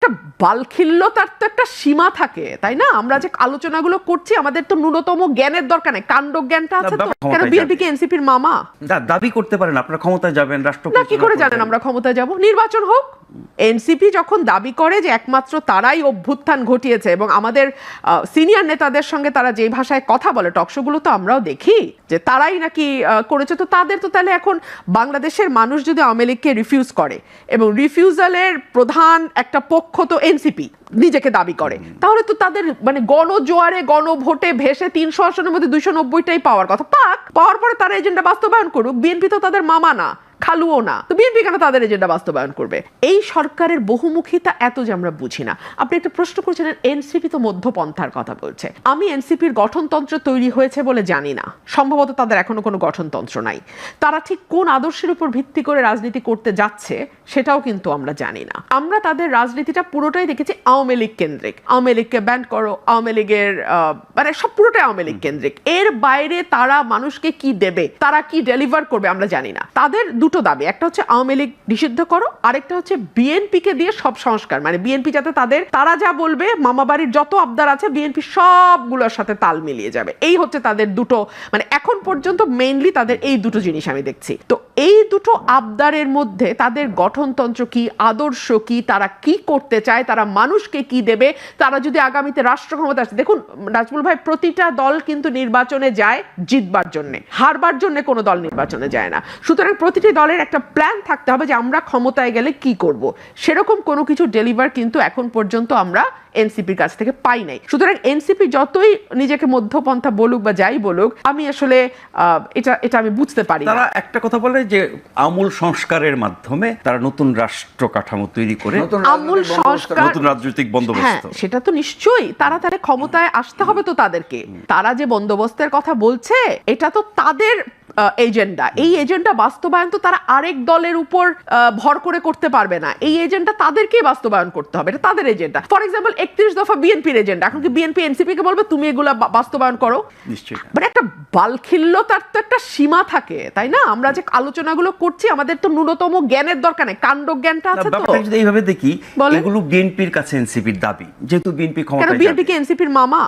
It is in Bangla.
একটা বালখিল্যতার তো একটা সীমা থাকে, তাই না? আমরা যে আলোচনাগুলো করছি আমাদের তো ন্যূনতম জ্ঞানের দরকার নেই, কাণ্ড জ্ঞানটা আছে তো। কেন বিএনপি কি এনসিপির মামা? দাবি করতে পারেন আপনারা ক্ষমতায় যাবেন, রাষ্ট্র না, কি করে জানেন আমরা ক্ষমতায় যাব? নির্বাচন হোক। এনসিপি যখন দাবি করে যে একমাত্র তারাই অভ্যুত্থান ঘটিয়েছে এবং আমাদের সিনিয়র নেতাদের সঙ্গে তারা যে ভাষায় কথা বলে টকশোগুলো তো আমরাও দেখি যে তারাই নাকি করেছে, তো তাদের তো তাহলে এখন বাংলাদেশের মানুষ যদি আওয়ামী লীগকে রিফিউজ করে এবং রিফিউজালের প্রধান একটা পক্ষ তো এনসিপি নিজেকে দাবি করে, তাহলে তো তাদের মানে গণজোয়ারে গণভোটে ভেসে 300 আসনের মধ্যে 290টাই পাওয়ার কথা। পাওয়ার পরে তারা এজেন্ডা বাস্তবায়ন করুক। বিএনপি তো তাদের মামা না, খালুও না, তো বিএনপি কেন তাদের এজেন্ডা বাস্তবায়ন করবে? এই সরকারের বহুমুখিতা এত যে আমরা বুঝি না। আপনি একটা প্রশ্ন করেছিলেন এনসিপি তো মধ্যপন্থার কথা বলছে। আমি এনসিপির গঠনতন্ত্র তৈরি হয়েছে বলে জানি না, সম্ভবত তাদের এখনো কোনো গঠনতন্ত্র নাই। তারা ঠিক কোন আদর্শের উপর ভিত্তি করে রাজনীতি করতে যাচ্ছে সেটাও কিন্তু আমরা জানি না। আমরা তাদের রাজনীতিটা পুরোটাই দেখেছি আওয়ামী লীগ কেন্দ্রিক। আওয়ামী লীগকে ব্যান্ড করো, আওয়ামী লীগের মানে সব পুরোটাই আওয়ামী লীগ কেন্দ্রিক। এর বাইরে তারা মানুষকে কি দেবে, তারা কি ডেলিভার করবে আমরা জানি না। তাদের দুটো দাবি, একটা হচ্ছে আওয়ামী লীগ নিষিদ্ধ করো, আরেকটা হচ্ছে বিএনপি কে দিয়ে সব সংস্কার, মানে বিএনপি যাতে তারা যা বলবে মামাবাড়ির যত আবদার আছে বিএনপি সবগুলোর সাথে তাল মিলিয়ে যাবে। এই হচ্ছে তাদের দুটো, মানে এখন পর্যন্ত মেইনলি তাদের এই দুটো জিনিস আমি দেখছি। তো এই দুটো আবদারের মধ্যে তাদের গঠনতন্ত্র কি, আদর্শ কি, তারা কি করতে চায়, তারা মানুষকে কি দেবে, তারা যদি আগামীতে রাষ্ট্র ক্ষমতা আসে। দেখুন নাজমুল ভাই, প্রতিটা দল কিন্তু নির্বাচনে যায় জিতবার জন্য, হারবার জন্য কোনো দল নির্বাচনে যায় না। সুতরাং প্রতিটি দলের একটা প্ল্যান থাকতে হবে যে আমরা ক্ষমতায় গেলে কি করব। সেরকম কোনো কিছু ডেলিভার কিন্তু এখন পর্যন্ত আমরা এনসিপির কাছ থেকে পাই নাই। সুতরাং এনসিপি যতই নিজেকে মধ্যপন্থা বলুক বা যাই বলুক, আমি আসলে এটা আমি বুঝতে পারি না। তারা একটা কথা বলে যে আমূল সংস্কারের মাধ্যমে তারা নতুন রাষ্ট্র কাঠামো তৈরি করে আমূল সংস্কার, নতুন রাজনৈতিক বন্দোবস্ত। হ্যাঁ সেটা তো নিশ্চয়ই, তারা তাহলে ক্ষমতায় আসতে হবে তো তাদেরকে। তারা যে বন্দোবস্তের কথা বলছে এটা তো তাদের এজেন্ডা। এই এজেন্ডা বাস্তবায়ন তো তারা আরেক দলের উপর ভর করে করতে পারবে না। এই এজেন্ডা তাদেরকেই বাস্তবায়ন করতে হবে, এটা তাদের এজেন্ডা। ফর এক্সাম্পল 31 দফা বিএনপির এজেন্ডা, এখন কি বিএনপি এনসিপি কে বলবে তুমি এগুলা বাস্তবায়ন করো? নিশ্চয়ই। মানে একটা বালখিল্যতার তো একটা সীমা থাকে, তাই না? আমরা যে আলোচনাগুলো করছি আমাদের তো ন্যূনতম জ্ঞানের দরকার নেই, কাণ্ড জ্ঞানটা আছে তো। ব্যাপারটা যদি এইভাবে দেখি, এগুলো বিএনপির কাছে এনসিপির দাবি, যেহেতু বিএনপি ক্ষমতায় যাবে। বিএনপি কি এনসিপির মামা?